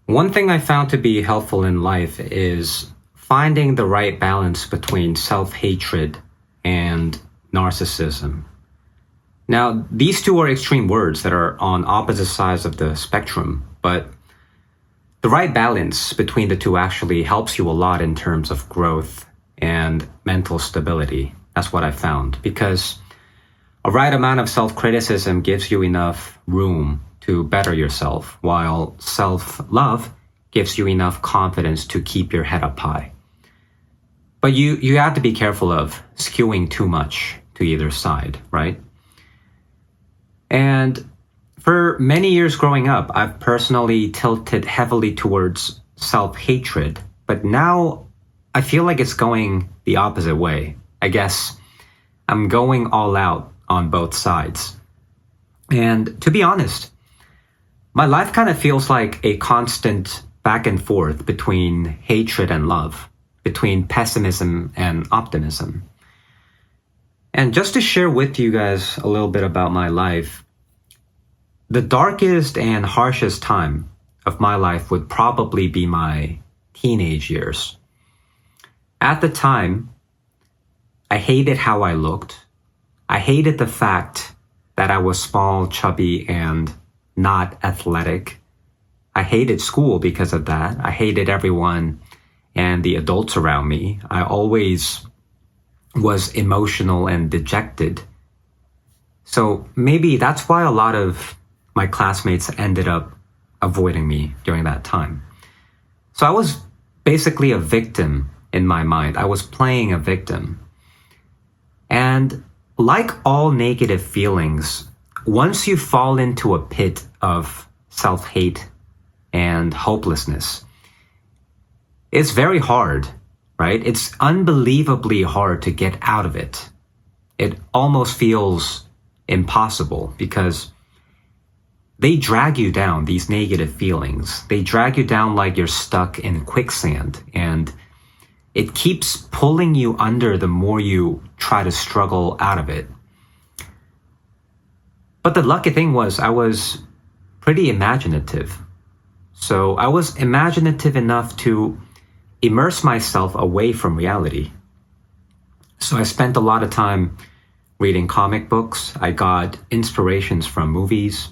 One thing I found to be helpful in life is finding the right balance between self-hatred and narcissism. Now, these two are extreme words that are on opposite sides of the spectrum, but the right balance between the two actually helps you a lot in terms of growth and mental stability. That's what I found, because a right amount of self-criticism gives you enough room to better yourself, while self-love gives you enough confidence to keep your head up high. But you have to be careful of skewing too much to either side, right? And for many years growing up, I've personally tilted heavily towards self-hatred, but now I feel like it's going the opposite way. I guess I'm going all out on both sides. And to be honest, my life kind of feels like a constant back and forth between hatred and love, between pessimism and optimism. And just to share with you guys a little bit about my life, the darkest and harshest time of my life would probably be my teenage years. At the time, I hated how I looked. I hated the fact that I was small, chubby, and not athletic. I hated school because of that. I hated everyone and the adults around me. I always was emotional and dejected. So maybe that's why a lot of my classmates ended up avoiding me during that time. So I was basically a victim in my mind. I was playing a victim. And like all negative feelings, once you fall into a pit of self-hate and hopelessness, it's very hard, right? It's unbelievably hard to get out of it. It almost feels impossible because they drag you down, these negative feelings. They drag you down like you're stuck in quicksand, and it keeps pulling you under the more you try to struggle out of it. But the lucky thing was I was pretty imaginative. So I was imaginative enough to immerse myself away from reality. So I spent a lot of time reading comic books. I got inspirations from movies.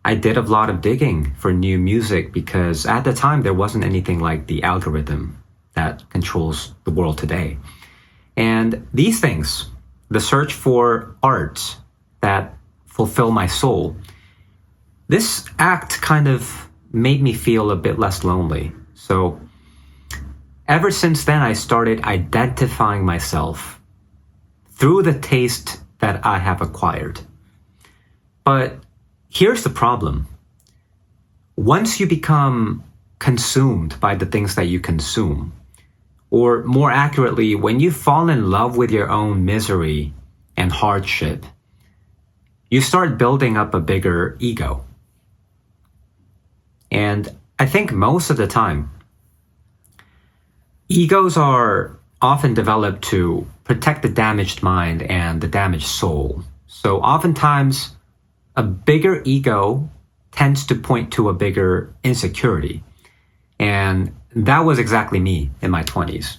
I did a lot of digging for new music because at the time there wasn't anything like the algorithm that controls the world today. And these things, the search for art that fulfill my soul, this act kind of made me feel a bit less lonely. So ever since then, I started identifying myself through the taste that I have acquired. But here's the problem. Once you become consumed by the things that you consume, or more accurately, when you fall in love with your own misery and hardship, you start building up a bigger ego. And I think most of the time, egos are often developed to protect the damaged mind and the damaged soul. So oftentimes, a bigger ego tends to point to a bigger insecurity. And that was exactly me in my 20s.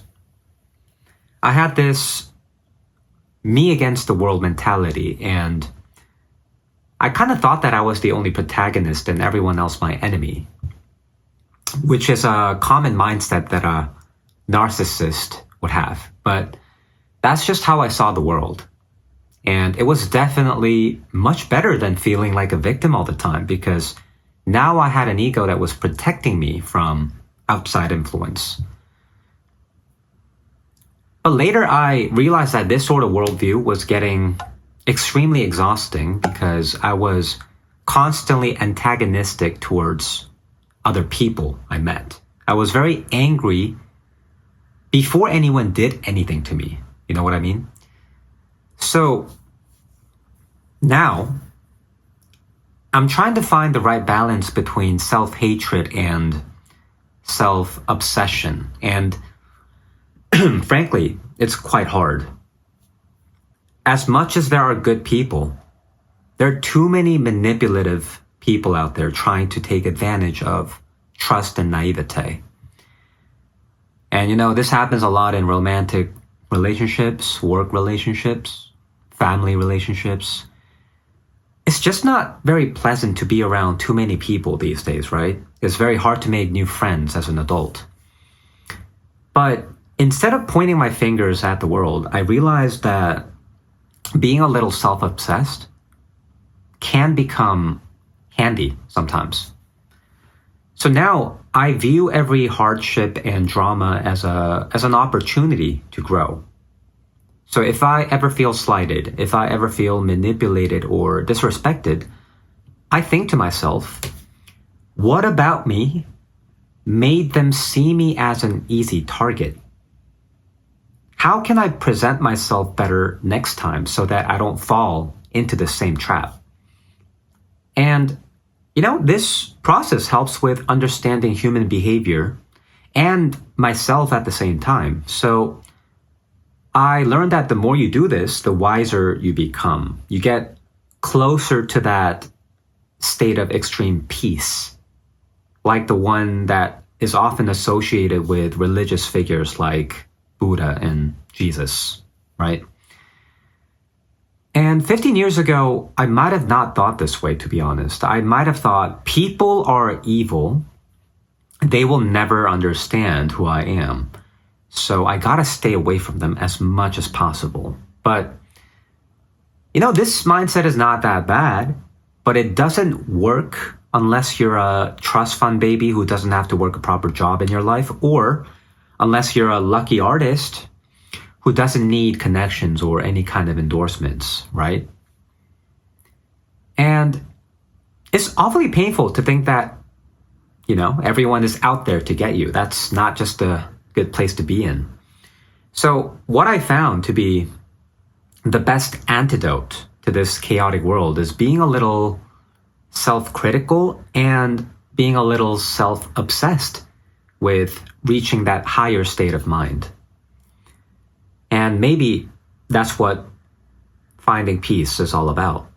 I had this me against the world mentality, and I kind of thought that I was the only protagonist and everyone else my enemy, which is a common mindset that a narcissist would have. But that's just how I saw the world. And it was definitely much better than feeling like a victim all the time, because now I had an ego that was protecting me from outside influence. But later I realized that this sort of worldview was getting extremely exhausting because I was constantly antagonistic towards other people I met. I was very angry before anyone did anything to me. You know what I mean? So now I'm trying to find the right balance between self-hatred and self-obsession. And frankly, it's quite hard. As much as there are good people, there are too many manipulative people out there trying to take advantage of trust and naivete. And this happens a lot in romantic relationships, work relationships, family relationships. It's just not very pleasant to be around too many people these days, right? It's very hard to make new friends as an adult. But instead of pointing my fingers at the world, I realized that being a little self-obsessed can become handy sometimes. So now I view every hardship and drama as an opportunity to grow. So if I ever feel slighted, if I ever feel manipulated or disrespected, I think to myself, what about me made them see me as an easy target? How can I present myself better next time so that I don't fall into the same trap? And, this process helps with understanding human behavior and myself at the same time. So I learned that the more you do this, the wiser you become. You get closer to that state of extreme peace, like the one that is often associated with religious figures like Buddha and Jesus, right? And 15 years ago, I might have not thought this way, to be honest. I might have thought people are evil. They will never understand who I am. So I gotta stay away from them as much as possible. But, this mindset is not that bad, but it doesn't work unless you're a trust fund baby who doesn't have to work a proper job in your life, or unless you're a lucky artist who doesn't need connections or any kind of endorsements, right? And it's awfully painful to think that, everyone is out there to get you. That's not just a good place to be in. So what I found to be the best antidote to this chaotic world is being a little self-critical and being a little self-obsessed with reaching that higher state of mind. And maybe that's what finding peace is all about.